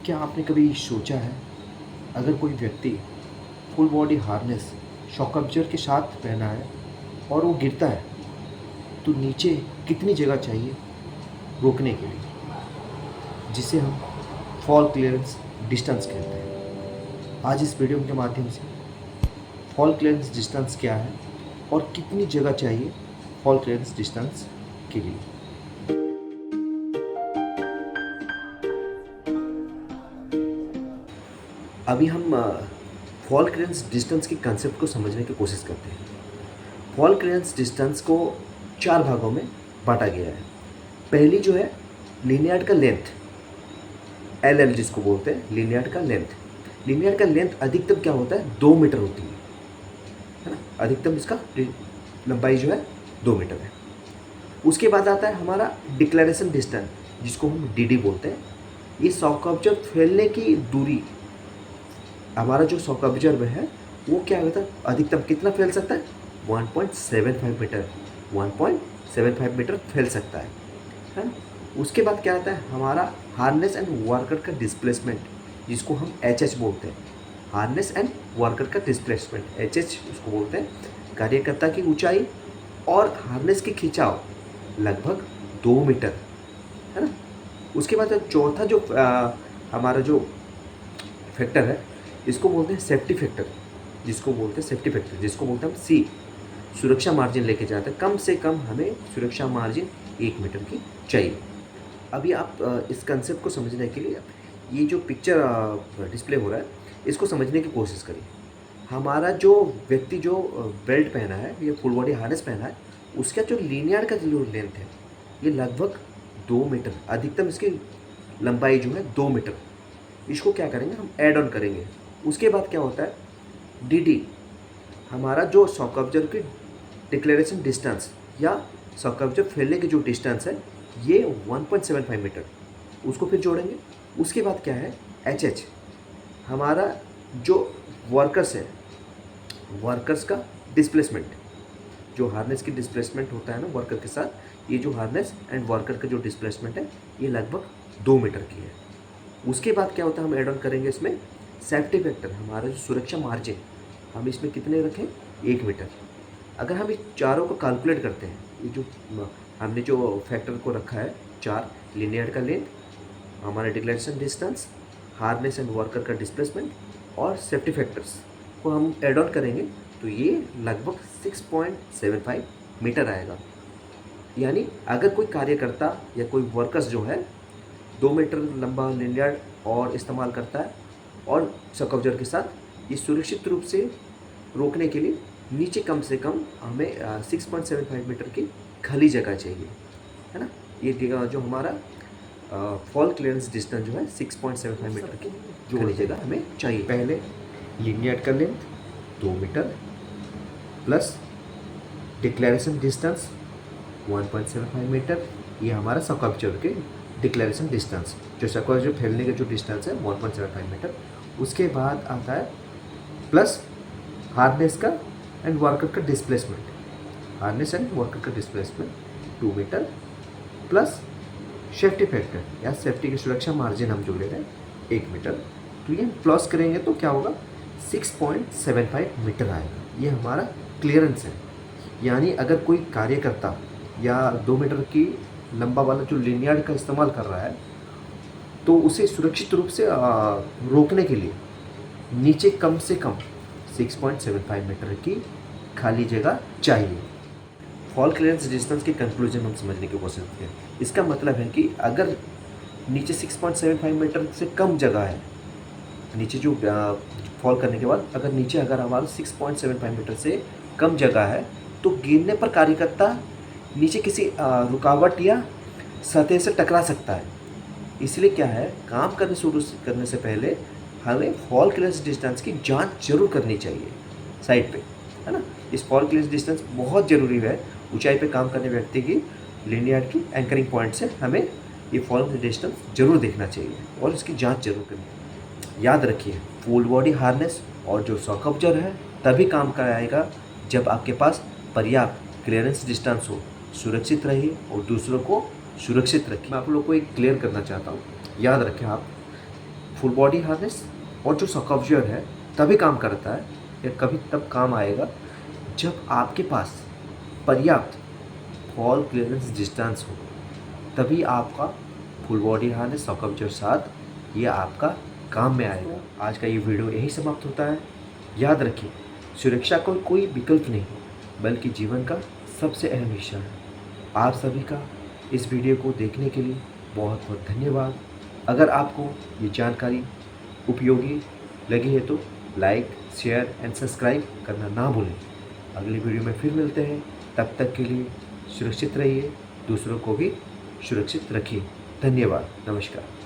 क्या आपने कभी सोचा है, अगर कोई व्यक्ति फुल बॉडी हार्नेस शॉक अब्जर्वर के साथ पहना है और वो गिरता है, तो नीचे कितनी जगह चाहिए रोकने के लिए, जिसे हम फॉल क्लियरेंस डिस्टेंस कहते हैं। आज इस वीडियो के माध्यम से फॉल क्लियरेंस डिस्टेंस क्या है और कितनी जगह चाहिए फॉल क्लियरेंस डिस्टेंस के लिए। अभी हम फॉल क्लियरेंस डिस्टेंस के कंसेप्ट को समझने की कोशिश करते हैं। फॉल क्लियरेंस डिस्टेंस को 4 भागों में बांटा गया है। पहली जो है लीनियर का लेंथ, एल जिसको बोलते हैं लीनियर का लेंथ। लीनियर का लेंथ अधिकतम क्या होता है, 2 मीटर होती है ना। अधिकतम इसका लंबाई जो है 2 मीटर है। उसके बाद आता है हमारा डिक्लेरेशन डिस्टेंस, जिसको हम डीडी बोलते हैं। ये शॉक ऑब्जर्व फैलने की दूरी, हमारा जो शॉक ऑब्जर्व है वो क्या होता है, अधिकतम कितना फैल सकता है, 1.75 मीटर। 1.75 मीटर फैल सकता है ना। उसके बाद क्या आता है हमारा हार्नेस एंड वर्कर का डिस्प्लेसमेंट, जिसको हम एच बोलते हैं। हार्नेस एंड वर्कर का डिस्प्लेसमेंट, एच उसको बोलते हैं। कार्यकर्ता की ऊंचाई और हार्नेस की खिंचाव लगभग 2 मीटर है ना। उसके बाद चौथा जो हमारा जो फैक्टर है, इसको बोलते हैं सेफ्टी फैक्टर, जिसको बोलते हैं सेफ्टी फैक्टर, जिसको बोलते हैं हम सी। सुरक्षा मार्जिन लेके जाते हैं, कम से कम हमें सुरक्षा मार्जिन 1 मीटर की चाहिए। अभी आप इस कंसेप्ट को समझने के लिए ये जो पिक्चर डिस्प्ले हो रहा है, इसको समझने की कोशिश करिए। हमारा जो व्यक्ति जो बेल्ट पहना है या फुल बॉडी हार्नेस पहना है, उसका जो लीनियर का जो लेंथ है ये लगभग 2 मीटर, अधिकतम इसकी लंबाई जो है 2 मीटर। इसको क्या करेंगे, हम ऐड ऑन करेंगे। उसके बाद क्या होता है डी, हमारा जो शॉक ऑब्जर्व की डिक्लेरेशन डिस्टेंस या शॉक ऑब्जर्व फैलने की जो डिस्टेंस है ये 1.75 मीटर, उसको फिर जोड़ेंगे। उसके बाद क्या है एच, हमारा जो वर्कर्स है, वर्कर्स का डिस्प्लेसमेंट, जो हार्नेस की डिस्प्लेसमेंट होता है ना वर्कर के साथ, ये जो हार्नेस एंड वर्कर का जो डिस्प्लेसमेंट है ये लगभग 2 मीटर की है। उसके बाद क्या होता है, हम एड ऑन करेंगे इसमें सेफ्टी फैक्टर, हमारा जो सुरक्षा मार्जिन, हम इसमें कितने रखें, 1 मीटर। अगर हम इस चारों को कैलकुलेट करते हैं, ये जो हमने जो फैक्टर को रखा है 4, लीनियर का लेंथ, हमारा declaration distance, harness and worker का डिस्प्लेसमेंट और सेफ्टी फैक्टर्स को हम एड ऑन करेंगे, तो ये लगभग 6.75 मीटर आएगा। यानी अगर कोई कार्यकर्ता या कोई वर्कर्स जो है 2 मीटर लंबा लीनियर और इस्तेमाल करता है और शॉक ऑब्जर्वर के साथ, ये सुरक्षित रूप से रोकने के लिए नीचे कम से कम हमें 6.75 मीटर की खाली जगह चाहिए, है ना। ये जो हमारा फॉल क्लियरेंस डिस्टेंस जो है 6.75 मीटर की खाली जगह हमें चाहिए। पहले लीनियर का length 2 metre plus deceleration distance 1.75 metre, ये हमारा शॉक ऑब्जर्वर के डिक्लेरेशन डिस्टेंस, जो शॉक ऑब्जर्वर फैलने का जो डिस्टेंस है 1.75 मीटर। उसके बाद आता है प्लस हार्नेस का एंड वर्कर का डिस्प्लेसमेंट, हार्नेस एंड वर्कर का displacement 2 metre plus safety factor या सेफ्टी की सुरक्षा मार्जिन हम जो ले रहे हैं 1 मीटर। तो ये प्लस करेंगे तो क्या होगा, 6.75 मीटर आएगा। ये हमारा क्लियरेंस है। यानी अगर कोई कार्यकर्ता या 2 मीटर की लंबा वाला जो लीनियर का इस्तेमाल कर रहा है, तो उसे सुरक्षित रूप से रोकने के लिए नीचे कम से कम 6.75 मीटर की खाली जगह चाहिए। फॉल क्लियरेंस डिस्टेंस के कंक्लूजन हम समझने की कोशिश करते हैं। इसका मतलब है कि अगर नीचे 6.75 मीटर से कम जगह है, नीचे जो फॉल करने के बाद अगर हमारा 6.75 मीटर से कम जगह है, तो गिरने पर कार्यकर्ता नीचे किसी रुकावट या सतह से टकरा सकता है। इसलिए क्या है, काम शुरू करने से पहले हमें फॉल क्लियरेंस डिस्टेंस की जांच जरूर करनी चाहिए साइड पे, है ना। इस फॉल क्लियरेंस डिस्टेंस बहुत ज़रूरी है। ऊंचाई पे काम करने व्यक्ति की लीनियर की एंकरिंग पॉइंट से हमें ये फॉल क्लियरेंस डिस्टेंस जरूर देखना चाहिए और इसकी जांच जरूर करनी है। याद रखिए, फुल बॉडी हार्नेस और जो शॉक ऑब्जर्वर है तभी काम का आएगा जब आपके पास पर्याप्त क्लियरेंस डिस्टेंस हो। सुरक्षित रहिए और दूसरों को सुरक्षित रखिए। मैं आप लोग को एक क्लियर करना चाहता हूँ, याद रखें आप, फुल बॉडी हार्नेस और जो शॉक अब्जॉर्बर है तभी काम करता है या कभी तब काम आएगा जब आपके पास पर्याप्त फॉल क्लियरेंस डिस्टेंस हो, तभी आपका full body harness shock absorber साथ ये आपका काम में आएगा। आज का ये वीडियो यही समाप्त होता है। याद रखिए, सुरक्षा का कोई विकल्प नहीं बल्कि जीवन का सबसे अहम हिस्सा है। आप सभी का इस वीडियो को देखने के लिए बहुत बहुत धन्यवाद। अगर आपको ये जानकारी उपयोगी लगी है तो लाइक, शेयर एंड सब्सक्राइब करना ना भूलें। अगली वीडियो में फिर मिलते हैं। तब तक के लिए सुरक्षित रहिए, दूसरों को भी सुरक्षित रखिए। धन्यवाद। नमस्कार।